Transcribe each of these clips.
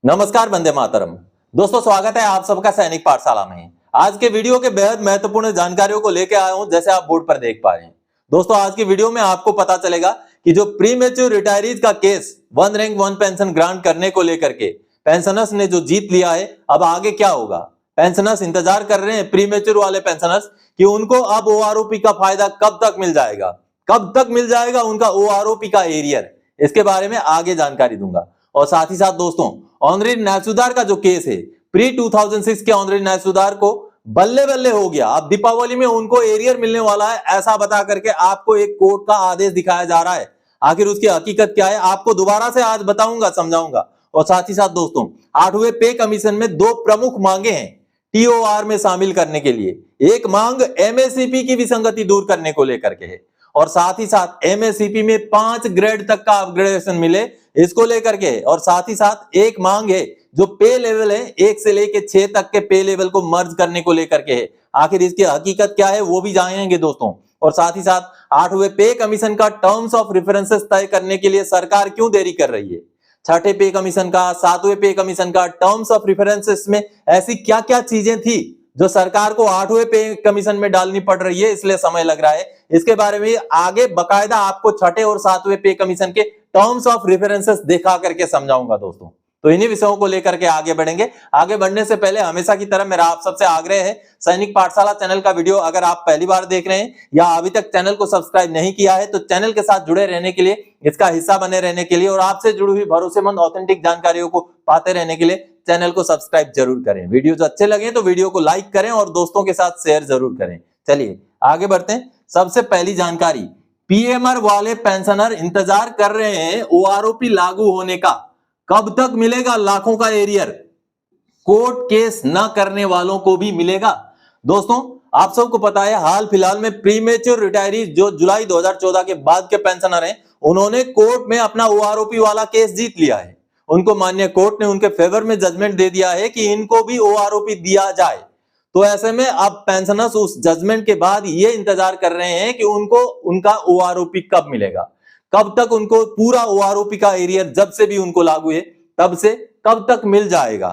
नमस्कार, वंदे मातरम। दोस्तों, स्वागत है आप सबका सैनिक पाठशाला में। आज के वीडियो के बेहद महत्वपूर्ण जानकारियों को लेकर आया हूं, जैसे आप बोर्ड पर देख पा रहे हैं। दोस्तों, आज की वीडियो में आपको पता चलेगा कि जो प्री मैच्योर रिटायरीज का case one rank one pension grant करने को लेकर के पेंशनर्स ने जो जीत लिया है, अब आगे क्या होगा। पेंशनर्स इंतजार कर रहे हैं, प्री मैच्योर वाले पेंशनर्स, कि उनको अब ओआरओपी का फायदा कब तक मिल जाएगा, कब तक मिल जाएगा उनका ओआरओपी का एरियर। इसके बारे में आगे जानकारी दूंगा। और साथ ही साथ दोस्तों, ऑनरेरी न्याय सुधार का जो केस है, प्री 2006 के ऑनरेरी न्याय सुधार को बल्ले बल्ले हो गया, अब दीपावली में उनको एरियर मिलने वाला है, ऐसा बता करके आपको एक कोर्ट का आदेश दिखाया जा रहा है। आखिर उसकी हकीकत क्या है, आपको दोबारा से आज बताऊंगा, समझाऊंगा। और साथ ही साथ दोस्तों, 8वें पे कमीशन में दो प्रमुख मांगे हैं टीओआर में शामिल करने के लिए। एक मांग एमएससीपी की विसंगति दूर करने को लेकर के है, और साथ ही साथ एमएससीपी में 5 ग्रेड तक का अपग्रेडेशन मिले, इसको लेकर के है। और साथ ही साथ एक मांग है जो पे लेवल है 1 से लेकर 6 तक के पे लेवल को मर्ज करने को लेकर के है। आखिर इसकी हकीकत क्या है वो भी जानेंगे दोस्तों। और साथ ही साथ 8वें पे कमीशन का टर्म्स ऑफ रेफरेंसेस तय करने के लिए सरकार क्यों देरी कर रही है। 6ठे पे कमीशन का, 7वें पे कमीशन का टर्म्स ऑफ रेफरेंसेस में ऐसी क्या क्या चीजें थी जो सरकार को 8वें पे कमीशन में डालनी पड़ रही है, इसलिए समय लग रहा है। इसके बारे में आगे बकायदा आपको 6ठे और 7वें पे कमीशन के टर्म्स ऑफ रेफरेंसेस दिखा करके समझाऊंगा दोस्तों। तो इन्हीं विषयों को लेकर के आगे बढ़ेंगे। आगे बढ़ने से पहले हमेशा की तरह मेरा आप सबसे आग्रह है, सैनिक पाठशाला चैनल का वीडियो अगर आप पहली बार देख रहे हैं या अभी तक चैनल को सब्सक्राइब नहीं किया है, तो चैनल के साथ जुड़े रहने के लिए, इसका हिस्सा बने रहने के लिए और आपसे जुड़ी हुई भरोसेमंद ऑथेंटिक जानकारियों को पाते रहने के लिए चैनल को सब्सक्राइब जरूर करें। वीडियो जो अच्छे लगे तो वीडियो को लाइक करें और दोस्तों के साथ शेयर जरूर करें। चलिए आगे बढ़ते हैं। सबसे पहली जानकारी, पीएमआर वाले पेंशनर इंतजार कर रहे हैं ओआरओपी लागू होने का, कब तक मिलेगा लाखों का एरियर। कोर्ट केस न करने वालों को भी मिलेगा। दोस्तों, आप सबको पता है, हाल फिलहाल में प्रीमेच्योर रिटायरीज जो जुलाई 2014 के बाद के पेंशनर हैं, उन्होंने कोर्ट में अपना ओआरओपी वाला केस जीत लिया है। उनको माननीय कोर्ट ने उनके फेवर में जजमेंट दे दिया है कि इनको भी ओआरओपी दिया जाए। तो ऐसे में अब पेंशनर्स उस जजमेंट के बाद ये इंतजार कर रहे हैं कि उनको उनका ओआरओपी कब मिलेगा, कब तक उनको पूरा ओआरओपी का एरियर जब से भी उनको लागू है तब से कब तक मिल जाएगा।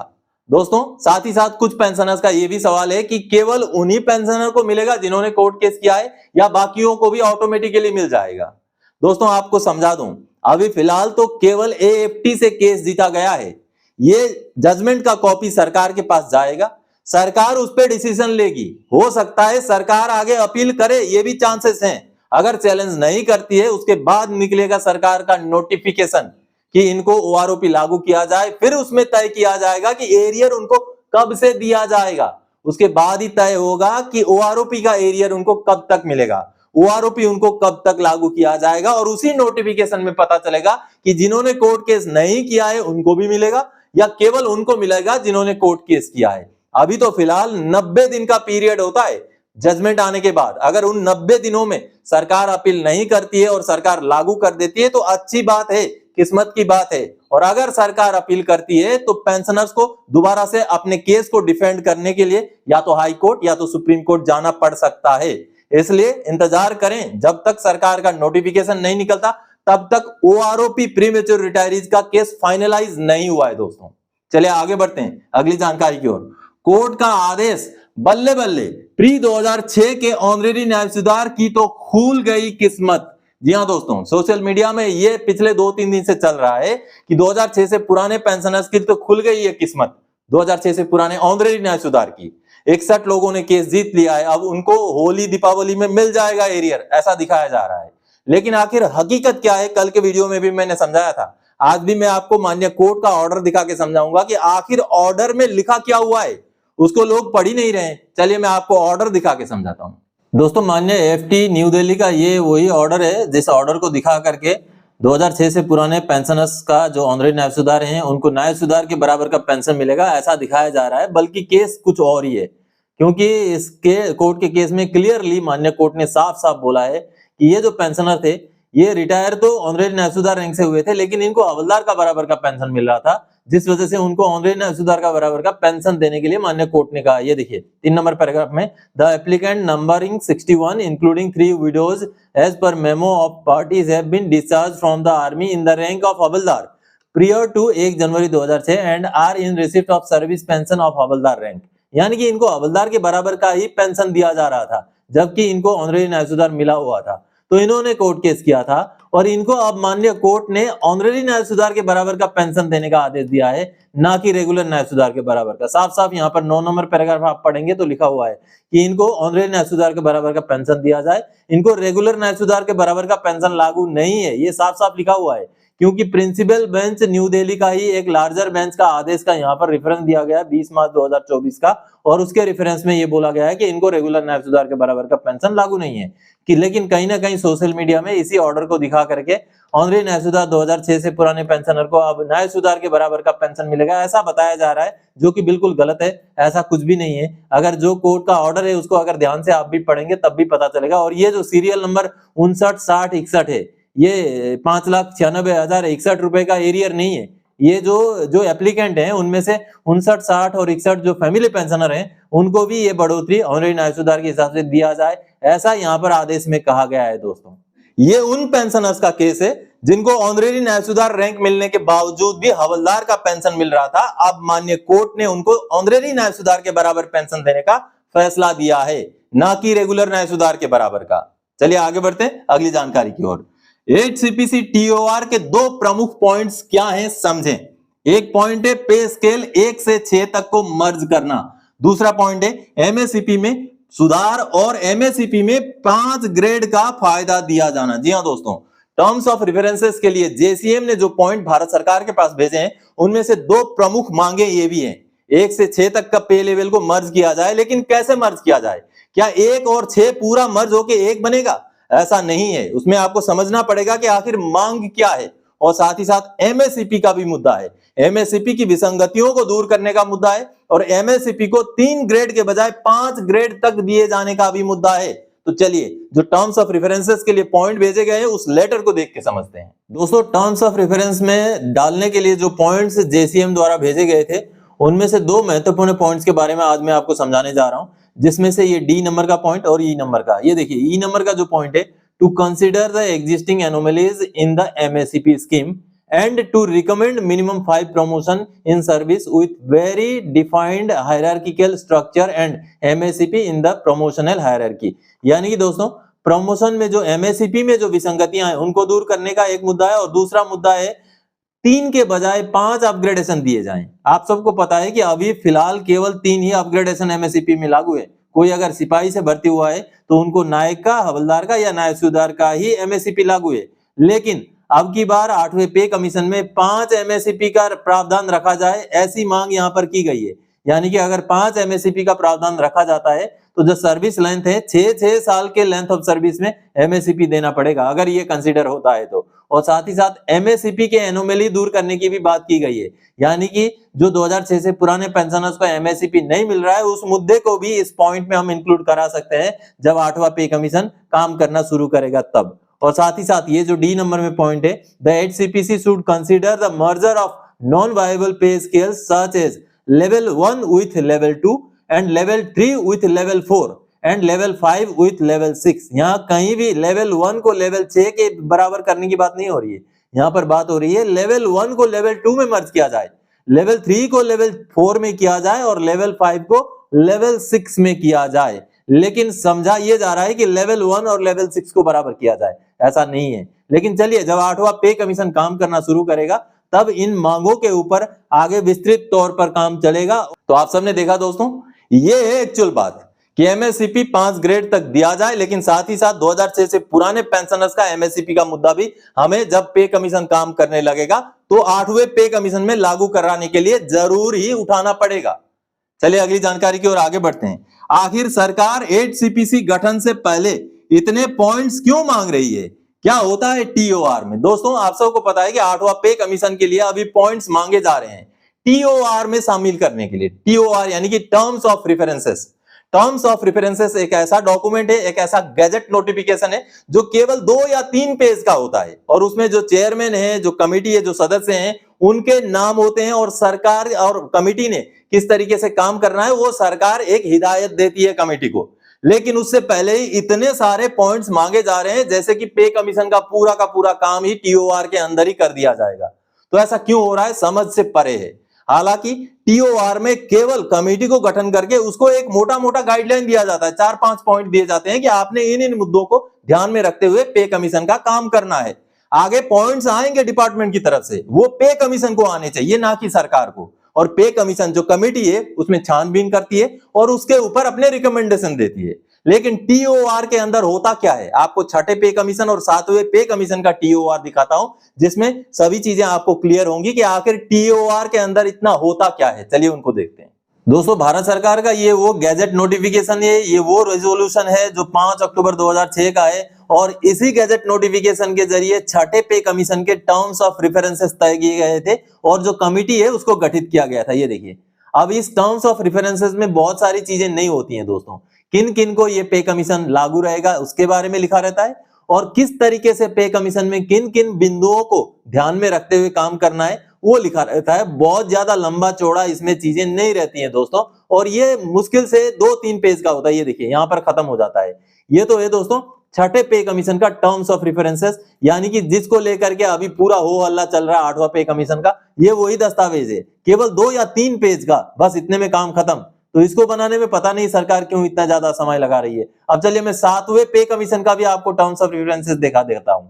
दोस्तों, साथ ही साथ कुछ पेंशनर्स का यह भी सवाल है कि केवल उन्हीं पेंशनर को मिलेगा जिन्होंने कोर्ट केस किया है, या बाकियों को भी ऑटोमेटिकली मिल जाएगा। दोस्तों, आपको समझा दूं, अभी फिलहाल तो केवल एएफटी से केस जीता गया है। ये जजमेंट का कॉपी सरकार के पास जाएगा, सरकार उस पर डिसीजन लेगी। हो सकता है सरकार आगे अपील करे, ये भी चांसेस हैं। अगर चैलेंज नहीं करती है, उसके बाद निकलेगा सरकार का नोटिफिकेशन कि इनको ओआरओपी लागू किया जाए। फिर उसमें तय किया जाएगा कि एरियर उनको कब से दिया जाएगा। उसके बाद ही तय होगा कि ओआरओपी का एरियर उनको कब तक मिलेगा, ओआरओपी उनको कब तक लागू किया जाएगा। और उसी नोटिफिकेशन में पता चलेगा कि जिन्होंने कोर्ट केस नहीं किया है उनको भी मिलेगा, या केवल उनको मिलेगा जिन्होंने कोर्ट केस किया है। अभी तो फिलहाल 90 दिन का पीरियड होता है जजमेंट आने के बाद। अगर उन 90 दिनों में सरकार अपील नहीं करती है और सरकार लागू कर देती है तो अच्छी बात है, किस्मत की बात है। और अगर सरकार अपील करती है तो पेंशनर्स को दोबारा से अपने केस को डिफेंड करने के लिए या तो हाई कोर्ट या तो सुप्रीम कोर्ट जाना पड़ सकता है। इसलिए इंतजार करें, जब तक सरकार का नोटिफिकेशन नहीं निकलता तब तक ओआरओपी प्रीमेच्योर रिटायरीज का केस फाइनलाइज नहीं हुआ है दोस्तों। चलिए आगे बढ़ते हैं अगली जानकारी की ओर। कोर्ट का आदेश, बल्ले बल्ले, प्री 2006 के ऑनरेरी न्याय सुधार की तो खुल गई किस्मत। जी हां दोस्तों, सोशल मीडिया में ये पिछले 2-3 दिन से चल रहा है कि 2006 से पुराने पेंशनर्स की तो खुल गई है किस्मत। 2006 से पुराने ऑनरेरी न्याय सुधार की 61 लोगों ने केस जीत लिया है, अब उनको होली दीपावली में मिल जाएगा एरियर, ऐसा दिखाया जा रहा है। लेकिन आखिर हकीकत क्या है, कल के वीडियो में भी मैंने समझाया था, आज भी मैं आपको माननीय कोर्ट का ऑर्डर दिखा के समझाऊंगा कि आखिर ऑर्डर में लिखा क्या हुआ है। उसको लोग पढ़ ही नहीं रहे। चलिए मैं आपको ऑर्डर दिखा के समझाता हूं। दोस्तों, माननीय एएफटी न्यू दिल्ली का ये वही ऑर्डर है जिस ऑर्डर को दिखा करके 2006 से पुराने पेंशनर्स का जो ऑनरेरी न्याय सुधार हैं उनको न्याय सुधार के बराबर का पेंशन मिलेगा, ऐसा दिखाया जा रहा है। बल्कि केस कुछ और ही है, क्योंकि इसके कोर्ट के केस में क्लियरली माननीय कोर्ट ने साफ साफ बोला है कि ये जो पेंशनर थे ये रिटायर तो ऑनरेरी न्याय सुधार रैंक से हुए थे, लेकिन इनको हवलदार का बराबर का पेंशन मिल रहा था, जिस वजह से उनको ऑनरेरी न्याय सुधार का बराबर का पेंशन देने के लिए माननीय कोर्ट ने कहा। ये देखिए 3 नंबर पैराग्राफ में, the applicant numbering 61 including 3 widows as per memo of parties have been discharge from the army in the rank of havildar prior to 1 January 2006 and are in receipt of service pension of havildar rank. यानी कि इनको हवलदार के बराबर का ही pension दिया जा रहा था, जबकि इनको ऑनरेरी न्यायसुधार मिला हुआ था। तो इन्होंने कोर्ट केस किया था और इनको अब माननीय कोर्ट ने ऑनरेरी न्यायसुधार के बराबर का पेंशन देने का आदेश दिया है, ना कि रेगुलर न्यायसुधार के बराबर का। साफ साफ यहाँ पर 9 नंबर पैराग्राफ आप पढ़ेंगे तो लिखा हुआ है कि इनको ऑनरेरी न्यायसुधार के बराबर का पेंशन दिया जाए, इनको रेगुलर न्यायसुधार के बराबर का पेंशन लागू नहीं है। ये साफ साफ लिखा हुआ है, क्योंकि प्रिंसिपल बेंच न्यू दिल्ली का ही एक लार्जर बेंच का आदेश का यहाँ पर रेफरेंस दिया गया है 20 मार्च 2024 का, और उसके रेफरेंस में ये बोला गया है कि इनको रेगुलर न्यायसुधार के बराबर का पेंशन लागू नहीं है। कि लेकिन कहीं ना कहीं सोशल मीडिया में इसी ऑर्डर को दिखा करके ऑनरेरी न्यायसुधार 2006 से पुराने पेंशनर को अब न्यायसुधार के बराबर का पेंशन मिलेगा, ऐसा बताया जा रहा है, जो कि बिल्कुल गलत है। ऐसा कुछ भी नहीं है। अगर जो कोर्ट का ऑर्डर है उसको अगर ध्यान से आप भी पढ़ेंगे तब भी पता चलेगा। और ये जो सीरियल नंबर 59, 60, 61 है, ये 5,96,061 रुपए का एरियर नहीं है। ये जो एप्लीकेंट हैं उनमें से 59, 60 और 61 जो फैमिली पेंशनर हैं उनको भी ये बढ़ोतरी ऑनरेरी न्यायसुधार के हिसाब से दिया जाए, ऐसा यहाँ पर आदेश में कहा गया है। दोस्तों, ये उन पेंशनर्स का केस है जिनको ऑनरेरी न्यायसुधार रैंक मिलने के बावजूद भी हवलदार का पेंशन मिल रहा था। अब माननीय कोर्ट ने उनको ऑनरेरी न्यायसुधार के बराबर पेंशन देने का फैसला दिया है, ना कि रेगुलर न्यायसुधार के बराबर का। चलिए आगे बढ़ते हैं अगली जानकारी की ओर। 8 CPC TOR के दो प्रमुख पॉइंट्स क्या हैं समझें। एक पॉइंट है पे स्केल 1 से 6 तक को मर्ज करना। दूसरा पॉइंट है MACP में सुधार और MACP में 5 ग्रेड का फायदा दिया जाना। जी हां दोस्तों, टर्म्स ऑफ रेफरेंसेस के लिए JCM ने जो पॉइंट भारत सरकार के पास भेजे हैं उनमें से दो प्रमुख मांगे ये भी हैं। 1 से 6 तक का पे लेवल को मर्ज किया जाए, लेकिन कैसे मर्ज किया जाए? क्या 1 और 6 पूरा मर्ज होके 1 बनेगा? ऐसा नहीं है। उसमें आपको समझना पड़ेगा कि आखिर मांग क्या है, और साथ ही साथ MACP का भी मुद्दा है। MACP की विसंगतियों को दूर करने का मुद्दा है, और MACP को 3 ग्रेड के बजाय 5 ग्रेड तक दिए जाने का भी मुद्दा है। तो चलिए, जो टर्म्स ऑफ रेफरेंसेस के लिए पॉइंट भेजे गए हैं उस लेटर को देख के समझते हैं। दोस्तों, टर्म्स ऑफ रेफरेंस में डालने के लिए जो पॉइंट्स JCM द्वारा भेजे गए थे उनमें से दो महत्वपूर्ण पॉइंट्स के बारे में आज मैं आपको समझाने जा रहा हूं, जिसमें से ये D नंबर का पॉइंट और E नंबर का। ये देखिए, E नंबर का जो पॉइंट है, to consider the existing anomalies in the MACP scheme and to recommend minimum 5 promotion in service with very defined hierarchical structure and MACP in the promotional hierarchy। यानी कि दोस्तों, promotion में जो MACP में जो विसंगतियां हैं उनको दूर करने का एक मुद्दा है, और दूसरा मुद्दा है 3 के बजाय 5 अपग्रेडेशन दिए जाएं। आप सबको पता है कि अभी फिलहाल केवल 3 ही अपग्रेडेशन MACP में लागू है। कोई अगर सिपाही से भर्ती हुआ है तो उनको नायक का, हवलदार का या न्यायसुधार का ही MACP लागू है। लेकिन अब की बार 8वें पे कमीशन में 5 MACP का प्रावधान रखा जाए, ऐसी मांग यहां पर की गई है। यानी कि अगर 5 MACP का प्रावधान रखा जाता है तो जो सर्विस लेंथ है 6 साल के लेंथ ऑफ सर्विस में MACP देना पड़ेगा, अगर ये कंसीडर होता है तो। और साथ ही साथ MACP के एनोमली दूर करने की भी बात की गई है। यानी कि जो 2006 से पुराने पेंशनर्स को MACP नहीं मिल रहा है, उस मुद्दे को भी इस पॉइंट में हम इंक्लूड करा सकते हैं जब 8वां पे कमीशन काम करना शुरू करेगा तब। और साथ ही साथ ये जो D नंबर में पॉइंट है, the 8 CPC should consider the merger of non viable pay scales such as level 1 with level 2 and level 3 with level 4 and level 5 with level 6। यहाँ कहीं भी लेवल 1 को लेवल 6 के बराबर करने की बात नहीं हो रही है। यहाँ पर बात हो रही है लेवल 1 को लेवल 2 में मर्ज किया जाए, लेवल 3 को लेवल 4 में किया जाए और लेवल 5 को लेवल 6 में किया जाए। लेकिन समझा ये जा रहा है कि लेवल 1 और लेवल 6 को बराबर किया जाए, ऐसा नहीं है। लेकिन चलिए, जब 8वां पे कमीशन काम करना शुरू करेगा तब इन मांगों के ऊपर आगे विस्तृत तौर पर काम चलेगा। तो आप सबने देखा दोस्तों, ये है एक्चुअल बात कि MACP 5 ग्रेड तक दिया जाए, लेकिन साथ ही साथ 2006 से पुराने पेंशनर्स का MACP का मुद्दा भी हमें जब पे कमीशन काम करने लगेगा तो 8वें पे कमीशन में लागू कराने के लिए जरूर ही उठाना पड़ेगा। चलिए अगली जानकारी की ओर आगे बढ़ते हैं। आखिर सरकार 8 CPC गठन से पहले इतने पॉइंट्स क्यों मांग रही है? क्या होता है TOR में? दोस्तों, आप सबको पता है कि 8वां पे कमीशन के लिए अभी पॉइंट्स मांगे जा रहे हैं TOR में शामिल करने के लिए। TOR यानी कि terms of references. Terms of references एक ऐसा डॉक्यूमेंट है, एक ऐसा गैजेट नोटिफिकेशन है जो केवल 2 या 3 पेज का होता है, और उसमें जो चेयरमैन है, जो कमेटी है, जो सदस्य हैं, उनके नाम होते हैं, और सरकार और कमेटी ने किस तरीके से काम करना है वो सरकार एक हिदायत देती है कमेटी को। लेकिन उससे पहले ही इतने सारे पॉइंट्स मांगे जा रहे हैं जैसे कि पे कमीशन का पूरा काम ही TOR के अंदर ही कर दिया जाएगा। तो ऐसा क्यों हो रहा है, समझ से परे है। हालांकि टीओआर में केवल कमेटी को गठन करके उसको एक मोटा मोटा गाइडलाइन दिया जाता है, 4-5 पॉइंट दिए जाते हैं कि आपने इन मुद्दों को ध्यान में रखते हुए पे कमीशन का काम करना है। आगे पॉइंट्स आएंगे डिपार्टमेंट की तरफ से, वो पे कमीशन को आने चाहिए, ना कि सरकार को। और पे कमीशन जो कमेटी है उसमें छानबीन करती है और उसके ऊपर अपने रिकमेंडेशन देती है। लेकिन टीओआर के अंदर होता क्या है, आपको छठे पे कमीशन और 7वें पे कमीशन का टीओआर दिखाता हूं, जिसमें सभी चीजें आपको क्लियर होंगी कि आखिर टीओआर के अंदर इतना होता क्या है। चलिए उनको देखते हैं। दोस्तों, भारत सरकार का ये वो गैजेट नोटिफिकेशन है, ये वो रेजोल्यूशन है जो 5 अक्टूबर 2006 का है और इसी गैजेट नोटिफिकेशन के जरिए छठे पे कमीशन के टर्म्स ऑफ रेफरेंसेस तय किए गए थे और जो कमिटी है उसको गठित किया गया था। ये देखिए, अब इस टर्म्स ऑफ रेफरेंसेस में बहुत सारी चीजें नहीं होती हैं दोस्तों। किन किन को ये पे कमीशन लागू रहेगा उसके बारे में लिखा रहता है और किस तरीके से पे कमीशन में किन किन बिंदुओं को ध्यान में रखते हुए काम करना है वो लिखा रहता है। बहुत ज्यादा लंबा चौड़ा इसमें चीजें नहीं रहती हैं दोस्तों, और ये मुश्किल से 2-3 पेज का होता है। ये देखिए यहाँ पर खत्म हो जाता है। ये तो है दोस्तों छठे पे कमीशन का टर्म्स ऑफ रेफरेंसेस, यानी कि जिसको लेकर के अभी पूरा हो हल्ला चल रहा है 8वां पे कमीशन का, ये वही दस्तावेज है, केवल 2 या 3 पेज का, बस इतने में काम खत्म। तो इसको बनाने में पता नहीं सरकार क्यों इतना ज्यादा समय लगा रही है। अब चलिए मैं 7वें पे कमीशन का भी आपको टर्म्स ऑफ रेफरेंसेस दिखा देता हूं।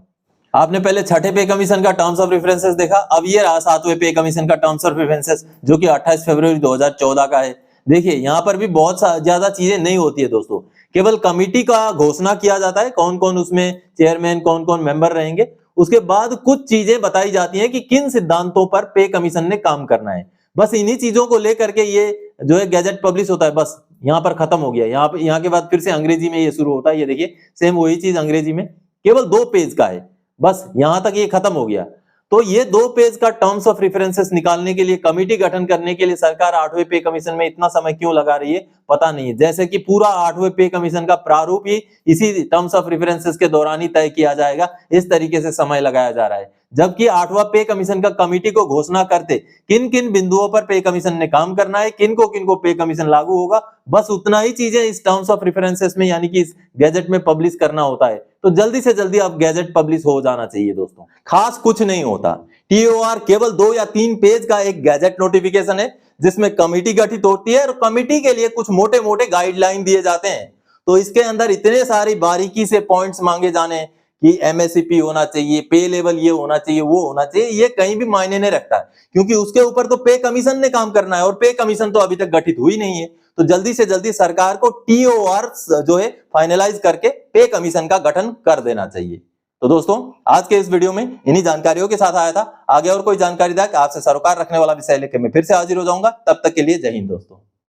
आपने पहले छठे पे कमीशन का टर्म्स ऑफ रेफरेंसेस देखा, अब ये रहा 7वें पे कमीशन का टर्म्स ऑफ रेफरेंसेस जो कि 28 फरवरी 2014 का है। देखिए यहाँ पर भी बहुत ज्यादा चीजें नहीं होती है दोस्तों, केवल कमिटी का घोषणा किया जाता है, कौन कौन उसमें चेयरमैन कौन कौन मेंबर रहेंगे। उसके बाद कुछ चीजें बताई जाती हैं कि किन सिद्धांतों पर पे कमीशन ने काम करना है। बस इन्हीं चीजों को लेकर के ये जो है गैजेट पब्लिश होता है, बस यहाँ पर खत्म हो गया। यहाँ के बाद फिर से अंग्रेजी में ये शुरू होता है। ये देखिए सेम वही चीज अंग्रेजी में, केवल 2 पेज का है, बस यहां तक ये खत्म हो गया। तो ये 2 पेज का टर्म्स ऑफ रेफरेंसेस निकालने के लिए, कमिटी गठन करने के लिए सरकार 8वें पे कमीशन में इतना समय क्यों लगा रही है पता नहीं है। जैसे कि पूरा 8वें पे कमीशन का प्रारूप ही इसी टर्म्स ऑफ रेफरेंसेस के दौरान ही तय किया जाएगा, इस तरीके से समय लगाया जा रहा है। जबकि 8वां पे कमीशन का कमिटी को घोषणा करते किन किन बिंदुओं पर पे कमीशन ने काम करना है, किन को पे कमीशन लागू होगा, बस उतना ही चीजें इस टर्म्स ऑफ रेफरेंसेस में यानी कि इस गैजेट में पब्लिश करना होता है। तो जल्दी से जल्दी अब गैजेट पब्लिश हो जाना चाहिए दोस्तों, खास कुछ नहीं होता। टीओआर केवल 2 या 3 पेज का एक गैजेट नोटिफिकेशन है जिसमें कमिटी गठित होती है और कमिटी के लिए कुछ मोटे मोटे गाइडलाइन दिए जाते हैं। तो इसके अंदर इतने सारी बारीकी से पॉइंट्स मांगे जाने कि एमएससीपी होना चाहिए, पे लेवल ये होना चाहिए, वो होना चाहिए, ये कहीं भी मायने नहीं रखता है, क्योंकि उसके ऊपर तो पे कमीशन ने काम करना है और पे कमीशन तो अभी तक गठित हुई नहीं है। तो जल्दी से जल्दी सरकार को टीओआर जो है फाइनलाइज करके पे कमीशन का गठन कर देना चाहिए। तो दोस्तों आज के इस वीडियो में इन्हीं जानकारियों के साथ आया था। आगे और कोई जानकारी आपसे सरोकार रखने वाला विषय लेकर मैं फिर से हाजिर हो जाऊंगा। तब तक के लिए जय हिंद दोस्तों।